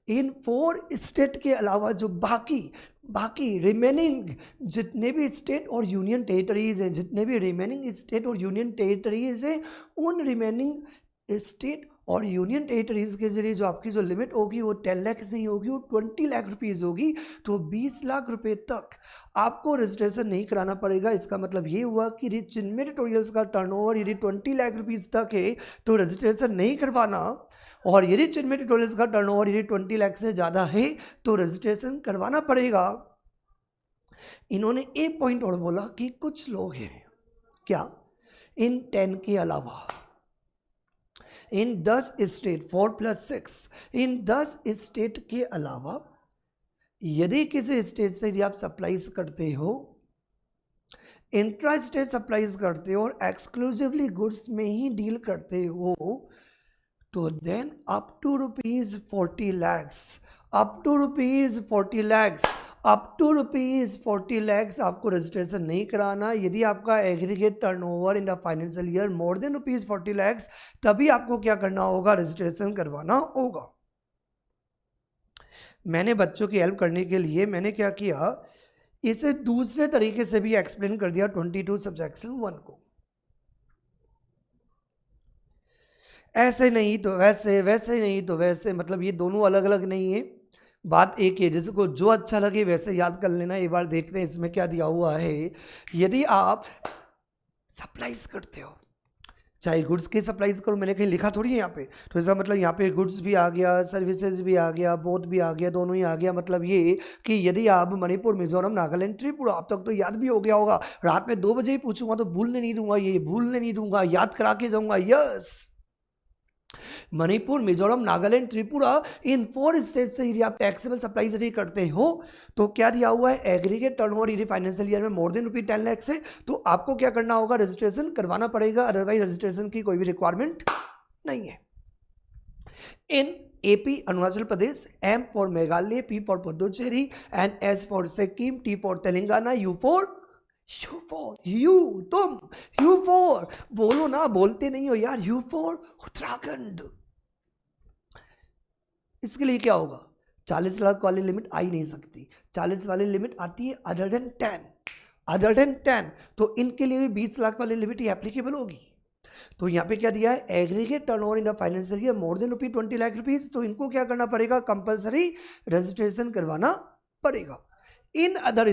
इन 4 स्टेट के अलावा जो बाकी रिमेनिंग जितने भी स्टेट और यूनियन टेरिटरीज हैं, जितने भी रिमेनिंग स्टेट और यूनियन टेरिटरीज हैं, उन रिमेनिंग स्टेट और यूनियन टेरिटरीज के जरिए जो आपकी जो लिमिट होगी वो 10 लाख नहीं होगी, वो 20 लाख रुपीज़ होगी। तो 20 लाख रुपए तक आपको रजिस्ट्रेशन नहीं कराना पड़ेगा। इसका मतलब ये हुआ कि जिनमें ट्यूटोरियल्स का टर्नओवर यदि 20 लाख रुपीज़ तक है तो रजिस्ट्रेशन नहीं करवाना, और यदि चिन्मय ट्यूटोरियल्स का टर्नओवर यदि 20 लाख से ज़्यादा है तो रजिस्ट्रेशन करवाना पड़ेगा। इन्होंने एक पॉइंट और बोला कि कुछ लोग हैं क्या, इन 10 के अलावा, इन 10 स्टेट 4+6, इन 10 स्टेट के अलावा यदि किसी स्टेट से यदि आप सप्लाईज करते हो, इंट्रा स्टेट सप्लाईज करते हो और एक्सक्लूसिवली गुड्स में ही डील करते हो, तो then up to ₹40 lakhs, up to ₹40 lakhs, up to ₹40 lakhs आपको रजिस्ट्रेशन नहीं कराना। यदि आपका aggregate turnover in the financial year more than ₹40 lakhs, तभी आपको क्या करना होगा? रजिस्ट्रेशन करवाना होगा। मैंने बच्चों की हेल्प करने के लिए मैंने क्या किया, इसे दूसरे तरीके से भी एक्सप्लेन कर दिया 22 सबसेक्शन 1 को। ऐसे नहीं तो वैसे, वैसे नहीं तो वैसे, मतलब ये दोनों अलग अलग नहीं है, बात एक है। जिसको जो अच्छा लगे वैसे याद कर लेना। एक बार देखते हैं इसमें क्या दिया हुआ है। यदि आप सप्लाईज करते हो, चाहे गुड्स की सप्लाईज करो, मैंने कहीं लिखा थोड़ी है यहाँ पे, तो इसका मतलब यहाँ पे गुड्स भी आ गया, सर्विसेज भी आ गया, बोथ भी आ गया, दोनों ही आ गया। मतलब ये कि यदि आप मणिपुर, मिजोरम, नागालैंड, त्रिपुरा, अब तक तो याद भी हो गया होगा, रात में 2 बजे ही पूछूंगा तो भूलने नहीं दूंगा, ये भूलने नहीं दूंगा, याद करा के जाऊंगा। यस, मणिपुर, मिजोरम, नागालैंड, त्रिपुरा, इन 4 स्टेट से यदि आप टैक्सेबल सप्लाईज यदि करते हो तो क्या दिया हुआ है, एग्रीगेट टर्नओवर यदि फाइनेंशियल ईयर में मोर देन ₹10 लाख है तो आपको क्या करना होगा, रजिस्ट्रेशन करवाना पड़ेगा, अदरवाइज रजिस्ट्रेशन की कोई भी रिक्वायरमेंट नहीं है। इन AP Arunachal Pradesh, M for Meghalaya, P for Puducherry and S for Sikkim, T for Telangana, U for तुम U फॉर बोलो ना, बोलते नहीं हो यार, U फॉर उत्तराखंड। इसके लिए क्या होगा, 40 लाख वाली लिमिट आ ही नहीं सकती, 40 वाली लिमिट आती है अदर देन 10, तो इनके लिए भी 20 लाख वाली लिमिट ही एप्लीकेबल होगी। तो यहाँ पे क्या दिया है, aggregate turnover in the financial year more then ₹20 lakh, तो इनको क्या करना पड़ेगा, कंपलसरी रजिस्ट्रेशन करवाना पड़ेगा। इन अदर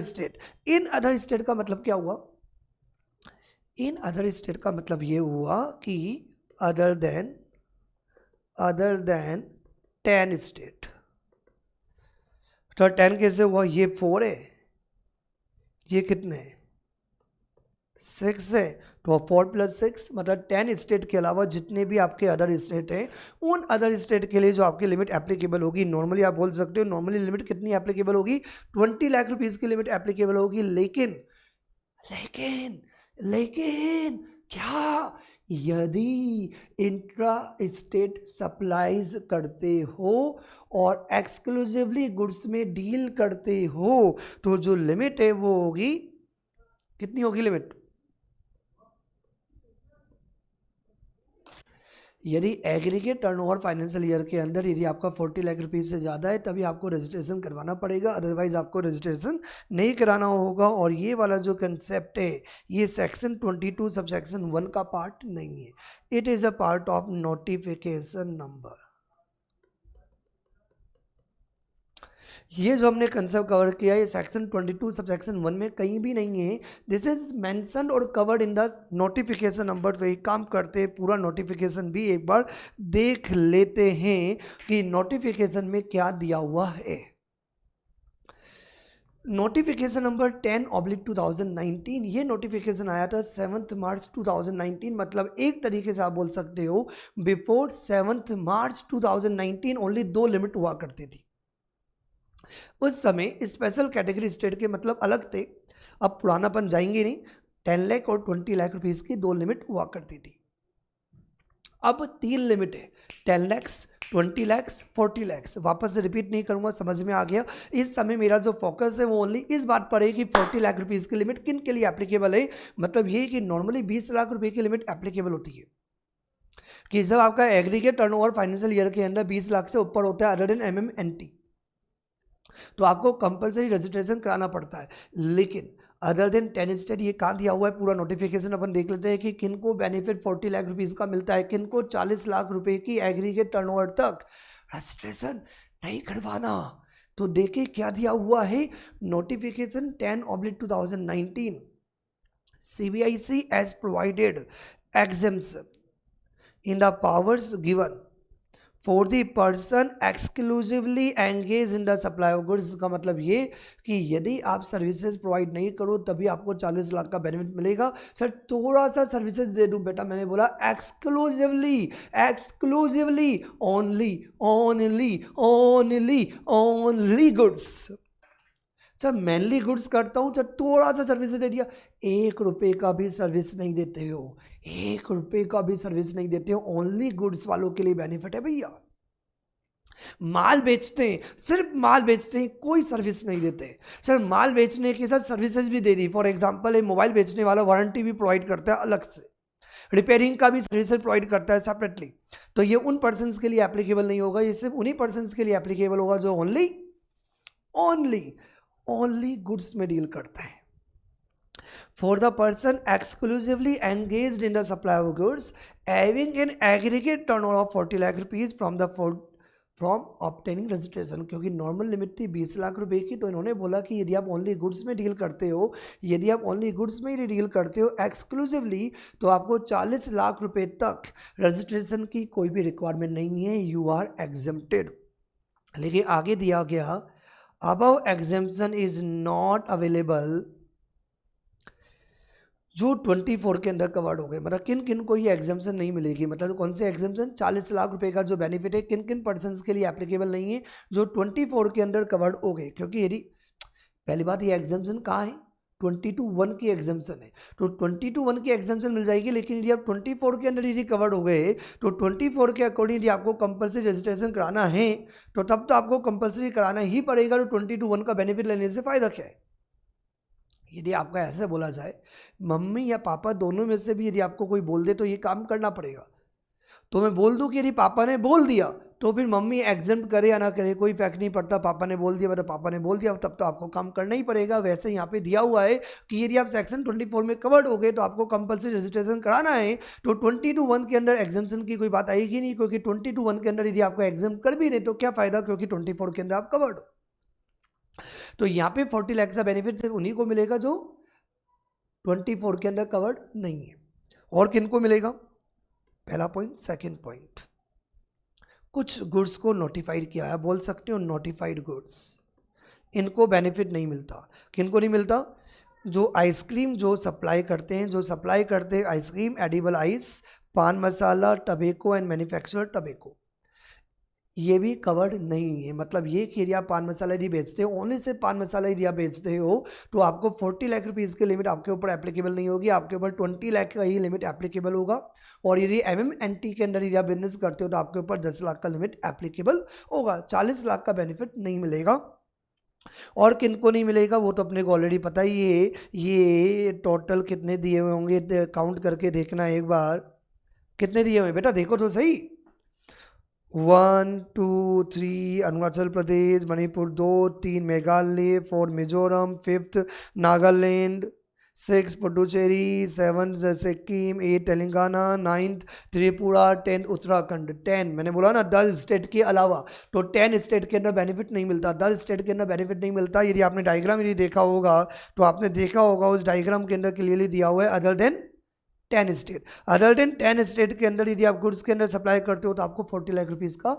स्टेट का मतलब क्या हुआ, इन अदर स्टेट का मतलब ये हुआ कि अदर देन 10 स्टेट। तो 10 कैसे हुआ, ये 4 है, ये कितने 6 है, तो 4 + 6 मतलब 10 स्टेट के अलावा जितने भी आपके अदर स्टेट हैं, उन अदर स्टेट के लिए जो आपकी लिमिट एप्लीकेबल होगी, नॉर्मली आप बोल सकते हो नॉर्मली लिमिट कितनी एप्लीकेबल होगी, 20 लाख रुपीस की लिमिट एप्लीकेबल होगी। लेकिन क्या, यदि इंट्रा स्टेट सप्लाईज करते हो और एक्सक्लूसिवली गुड्स में डील करते हो तो जो लिमिट है वो होगी, कितनी होगी लिमिट, यदि एग्रीगेट टर्नओवर फाइनेंशियल ईयर के अंदर यदि आपका 40 लाख रुपीस से ज़्यादा है तभी आपको रजिस्ट्रेशन करवाना पड़ेगा, अदरवाइज आपको रजिस्ट्रेशन नहीं कराना होगा। और ये वाला जो कंसेप्ट है ये सेक्शन 22 सब सेक्शन 1 का पार्ट नहीं है, it is a part of notification number. ये जो हमने कंसेप्ट कवर किया है सेक्शन 22 सब सेक्शन 1 में कहीं भी नहीं है, दिस इज मेंशन और covered in the notification number. तो एक काम करते हैं, पूरा नोटिफिकेशन भी एक बार देख लेते हैं कि नोटिफिकेशन में क्या दिया हुआ है। नोटिफिकेशन नंबर 10/2019, ये नोटिफिकेशन आया था 7 मार्च 2019, मतलब एक तरीके से आप बोल सकते हो बिफोर 7 मार्च 2019 ओनली 2 लिमिट हुआ करती थी। उस समय स्पेशल कैटेगरी स्टेट के मतलब अलग थे, अब पुरानापन जाएंगे नहीं, 10 लाख और 20 लाख रुपीस की 2 लिमिट हुआ करती थी। अब 3 लिमिट है, 10 लाख, 20 लाख, 40 लाख। वापस से रिपीट नहीं करूंगा, समझ में आ गया। इस समय मेरा जो फोकस है वो ओनली इस बात पर है कि 40 लाख रुपीस की लिमिट किन के लिए एप्लीकेबल है। मतलब ये कि नॉर्मली 20 लाख रुपए की लिमिट एप्लीकेबल होती है कि जब आपका एग्रीगेट टर्नओवर फाइनेंशियल ईयर के अंदर 20 लाख से ऊपर होता है अदर देन MMNT, तो आपको कंपलसरी रजिस्ट्रेशन कराना पड़ता है। लेकिन अदर देन 10 स्टेट ये कहाँ दिया हुआ है, पूरा नोटिफिकेशन अपन देख लेते हैं कि किन को बेनिफिट 40 लाख रुपीस का मिलता है, किन को 40 लाख रुपए की एग्रीगेट टर्नओवर तक रजिस्ट्रेशन नहीं करवाना। तो देखिए क्या दिया हुआ है, notification 10/2019 CBIC has provided exemption in the powers given for the person exclusively engaged in the supply of goods। का मतलब ये कि यदि आप सर्विसेज प्रोवाइड नहीं करो तभी आपको 40 लाख का बेनिफिट मिलेगा। सर थोड़ा सा सर्विसेज दे दूं बेटा, मैंने बोला exclusively only goods. Sir mainly goods करता हूँ, सर थोड़ा सा सर्विस दे दिया, 1 रुपए का भी सर्विस नहीं देते हो, 1 रुपए का भी सर्विस नहीं देते हो, ओनली गुड्स वालों के लिए बेनिफिट है भैया। माल बेचते हैं, सिर्फ माल बेचते हैं, कोई सर्विस नहीं देते। सर माल बेचने के साथ सर्विसेज भी दे दी, फॉर एग्जांपल मोबाइल बेचने वाला वारंटी भी प्रोवाइड करता है अलग से, रिपेयरिंग का भी सर्विसेज प्रोवाइड करता है सेपरेटली। तो ये उन पर्सन्स के लिए एप्लीकेबल नहीं होगा, ये सिर्फ उन्हीं पर्सन्स के लिए एप्लीकेबल होगा जो ओनली गुड्स में डील करता है। For the person exclusively engaged in the supply of goods having an aggregate turnover of 40 lakh rupees from obtaining registration, क्योंकि नॉर्मल लिमिट थी 20 लाख रुपए की, तो इन्होंने बोला कि यदि आप ओनली गुड्स में डील करते हो, यदि आप ओनली गुड्स में ही डील करते हो एक्सक्लूसिवली, तो आपको 40 लाख रुपए तक रजिस्ट्रेशन की कोई भी रिक्वायरमेंट नहीं है, यू आर एग्जेम्प्टेड। लेकिन आगे दिया गया above exemption is not available, जो 24 के अंदर कवर्ड हो गए, मतलब किन किन को ये एग्जाम्शन नहीं मिलेगी, मतलब कौन से एग्जाम्शन, 40 लाख रुपए का जो बेनिफिट है किन किन पर्सन के लिए एप्लीकेबल नहीं है, जो 24 के अंदर कवर्ड हो गए। क्योंकि यदि पहली बात ये एग्जाम्शन कहाँ है, 22(1) की एग्जाम्शन है, तो 22(1) की एग्जाम्शन मिल जाएगी। लेकिन यदि आप 24 के अंदर यदि कवर्ड हो गए तो 24 के अकॉर्डिंग यदि आपको कंपलसरी रजिस्ट्रेशन कराना है तो तब तो आपको कंपलसरी कराना ही पड़ेगा। तो 22(1) का बेनिफिट लेने से फायदा क्या है। यदि आपका ऐसे बोला जाए मम्मी या पापा दोनों में से भी यदि आपको कोई बोल दे तो ये काम करना पड़ेगा, तो मैं बोल दूं कि यदि पापा ने बोल दिया तो फिर मम्मी एग्जेम्प्ट करे या ना करे कोई फर्क नहीं पड़ता, पापा ने बोल दिया मतलब पापा ने बोल दिया, तब तो आपको काम करना ही पड़ेगा। वैसे यहाँ पे दिया हुआ है कि यदि आप सेक्शन 24 में कवर्ड हो गए तो आपको कंपलसरी रजिस्ट्रेशन कराना है, तो 22(1) के अंदर एग्जाम्शन की कोई बात आएगी नहीं, क्योंकि 22(1) के अंदर यदि आपको एग्जाम कर भी नहीं तो क्या फायदा, क्योंकि 24 के अंदर आप कवर्ड हो। तो यहाँ पे 40 लाख का बेनिफिट सिर्फ उन्हीं को मिलेगा जो 24 के अंदर कवर्ड नहीं है। और किन को मिलेगा, पहला पॉइंट। सेकंड पॉइंट, कुछ गुड्स को नोटिफाइड किया है, बोल सकते हो नोटिफाइड गुड्स, इनको बेनिफिट नहीं मिलता। किनको नहीं मिलता, जो आइसक्रीम जो सप्लाई करते हैं, जो सप्लाई करते हैं आइसक्रीम, एडिबल आइस, पान मसाला, टबेको एंड मैन्युफैक्चर टबेको, ये भी कवर्ड नहीं है। मतलब ये कि यदि आप पान मसाला यदि बेचते हो, ओनली से पान मसाला यदि आप बेचते हो तो आपको 40 लाख रुपीज़ की लिमिट आपके ऊपर एप्लीकेबल नहीं होगी, आपके ऊपर 20 लाख का ही लिमिट एप्लीकेबल होगा। और यदि MMNT के अंदर यदि आप बिजनेस करते हो तो आपके ऊपर 10 लाख का लिमिट एप्लीकेबल होगा, 40 लाख का बेनिफिट नहीं मिलेगा। और किनको नहीं मिलेगा वो तो अपने को ऑलरेडी पता ही है। ये टोटल कितने दिए हुए होंगे, काउंट करके देखना एक बार, कितने दिए हुए बेटा देखो तो सही। 1 2 3 Arunachal Pradesh, Manipur 2, 3 Meghalaya, 4 Mizoram, 5th Nagaland, 6 Puducherry, 7 Sikkim, 8 Telangana, 9th Tripura, 10th Uttarakhand. 10 मैंने बोला ना 10 स्टेट के अलावा, तो 10 स्टेट के अंदर बेनिफिट नहीं मिलता, 10 स्टेट के अंदर बेनिफिट नहीं मिलता। यदि आपने डायग्राम यदि देखा होगा तो आपने देखा होगा उस डायग्राम के अंदर क्लियरली दिया हुआ है other than 10 state. Other than 10 state के अंदर यदि आप गुड्स के अंदर सप्लाई करते हो तो आपको 40 लाख रुपीज़ का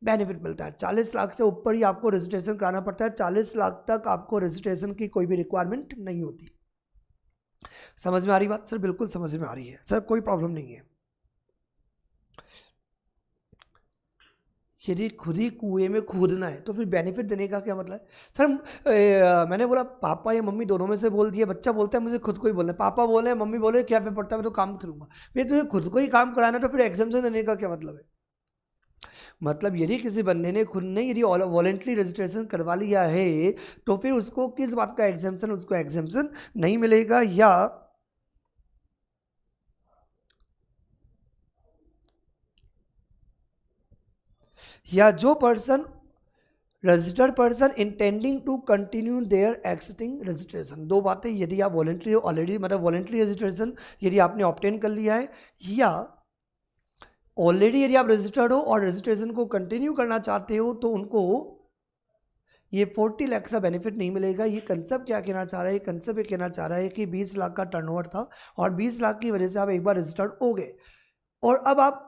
बेनिफिट मिलता है। 40 लाख से ऊपर ही आपको रजिस्ट्रेशन कराना पड़ता है, 40 लाख तक आपको रजिस्ट्रेशन की कोई भी रिक्वायरमेंट नहीं होती। समझ में आ रही बात सर? बिल्कुल समझ में आ रही है सर, कोई प्रॉब्लम नहीं है। यदि खुद ही कुएं में कूदना है तो फिर बेनिफिट देने का क्या मतलब है सर? मैंने बोला पापा या मम्मी दोनों में से बोल दिया, बच्चा बोलता है मुझे खुद को ही बोलना है, पापा बोले मम्मी बोले क्या फर्क पड़ता है, मैं तो काम करूंगा। फिर तुझे खुद को ही काम कराना है तो फिर एग्जाम्शन देने का क्या मतलब है? मतलब यदि किसी बंदे ने खुद ने यदि वॉलेंटरी रजिस्ट्रेशन करवा लिया है तो फिर उसको किस बात का एग्जाम्शन, उसको एग्जाम्शन नहीं मिलेगा। या जो person registered person intending to continue their existing registration. दो बातें, यदि आप वॉलेंट्री ऑलरेडी मतलब वॉलेंट्री रजिस्ट्रेशन यदि आपने ऑब्टेन कर लिया है, या ऑलरेडी यदि आप रजिस्टर्ड हो और रजिस्ट्रेशन को कंटिन्यू करना चाहते हो तो उनको ये 40 लाख का बेनिफिट नहीं मिलेगा। ये कंसेप्ट क्या कहना चाह रहा है, कंसेप्ट ये कहना चाह रहा है कि 20 लाख का टर्नओवर था और 20 लाख की वजह से आप एक बार रजिस्टर्ड हो गए और अब आप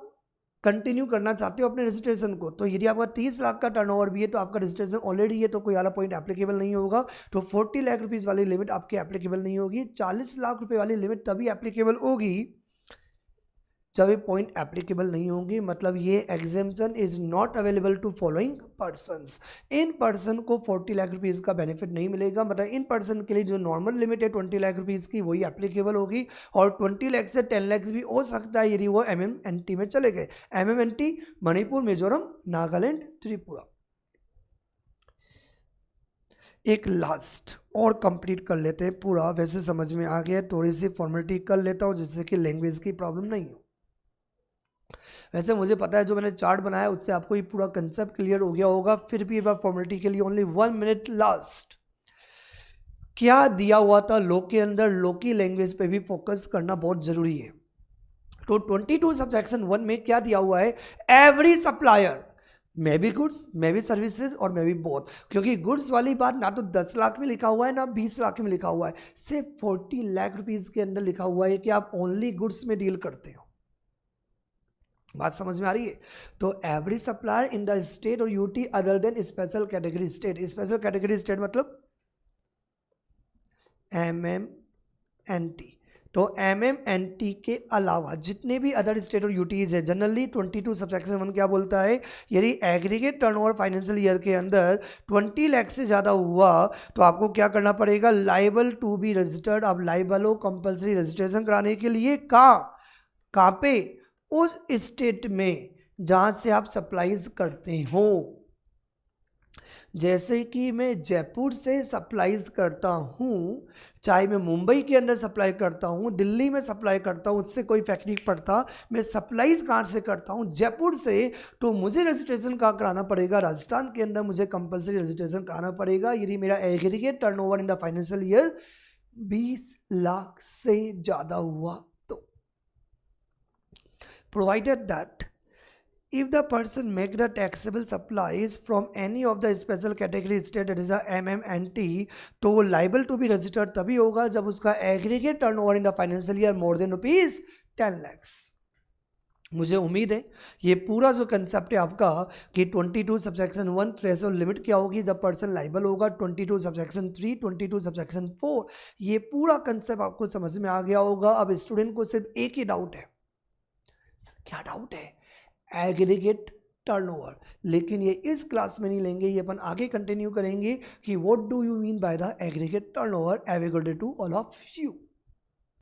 कंटिन्यू करना चाहते हो अपने रजिस्ट्रेशन को, तो यदि आपका 30 लाख का टर्नओवर भी है तो आपका रजिस्ट्रेशन ऑलरेडी है तो कोई वाला पॉइंट एप्लीकेबल नहीं होगा। तो 40 लाख रुपीज़ वाली लिमिट आपकी एप्लीकेबल नहीं होगी, 40 लाख रुपए वाली लिमिट तभी एप्लीकेबल होगी जब ये पॉइंट एप्लीकेबल नहीं होंगे। मतलब ये exemption is not available to following persons. इन पर्सन को 40 लाख रुपीज़ का बेनिफिट नहीं मिलेगा। मतलब इन पर्सन के लिए जो नॉर्मल लिमिट है 20 लाख रुपीज़ की वही एप्लीकेबल होगी, और 20 लाख से 10 लाख भी हो सकता है यदि वो MMNT में चले गए। MMNT मणिपुर, मिजोरम, नागालैंड, त्रिपुरा। एक लास्ट और कंप्लीट कर लेते हैं पूरा, वैसे समझ में आ गया, थोड़ी सी फॉर्मेलिटी कर लेता हूँ जिससे कि लैंग्वेज की प्रॉब्लम नहीं हो। वैसे मुझे पता है जो मैंने चार्ट बनाया उससे आपको ये पूरा कंसेप्ट क्लियर हो गया होगा, फिर भी एक बार फॉर्मेलिटी के लिए ओनली 1 मिनट लास्ट। क्या दिया हुआ था लॉ के अंदर? लॉ की लैंग्वेज पे भी फोकस करना बहुत जरूरी है। तो 22 सबसेक्शन 1 में क्या दिया हुआ है? Every supplier may be goods, may be services और मे बी बोथ। क्योंकि गुड्स वाली बात ना तो 10 लाख में लिखा हुआ है ना 20 लाख में लिखा हुआ है, सिर्फ 40 लाख रुपीज़ के अंदर लिखा हुआ है कि आप ओनली गुड्स में डील करते हो। बात समझ में आ रही है? तो every supplier in the state और UT other than special category state. Special category state मतलब MMNT। तो MMNT के अलावा जितने भी अदर स्टेट और यूटीज है, जनरली 22 सबसेक्शन 1 क्या बोलता है, यदि एग्रीगेट टर्नओवर फाइनेंशियल ईयर के अंदर 20 लाख से ज़्यादा हुआ तो आपको क्या करना पड़ेगा, लाइबल टू बी रजिस्टर्ड। अब लाइबल हो कंपल्सरी रजिस्ट्रेशन कराने के लिए कहाँ पे, उस स्टेट में जहाँ से आप सप्लाईज करते हो। जैसे कि मैं जयपुर से सप्लाईज करता हूँ, चाहे मैं मुंबई के अंदर सप्लाई करता हूँ, दिल्ली में सप्लाई करता हूँ, उससे कोई फर्क नहीं पड़ता। मैं सप्लाईज कहाँ से करता हूँ, जयपुर से, तो मुझे रजिस्ट्रेशन कहाँ कराना पड़ेगा, राजस्थान के अंदर मुझे कंपलसरी रजिस्ट्रेशन कराना पड़ेगा यदि मेरा aggregate turnover in the financial year 20 lakh से ज़्यादा हुआ तो। Provided that if the person make the taxable supplies from any of the special category state, that is a MMNT, तो वो liable to be registered तभी होगा जब उसका aggregate turnover in the financial year more than rupees 10 lakhs। मुझे उम्मीद है ये पूरा जो कंसेप्ट है आपका कि 22 सबसेक्शन 1 थ्रेशोल्ड लिमिट क्या होगी जब पर्सन लाइबल होगा, 22 सबसेक्शन 3, 22 सबसेक्शन 4, ये पूरा कंसेप्ट आपको समझ में आ गया होगा। अब स्टूडेंट को सिर्फ एक ही डाउट है, क्या डाउट है, एग्रीगेट टर्नओवर। लेकिन ये इस क्लास में नहीं लेंगे, ये अपन आगे कंटिन्यू करेंगे कि what do you mean by the aggregate turnover. Have a good day to all of you.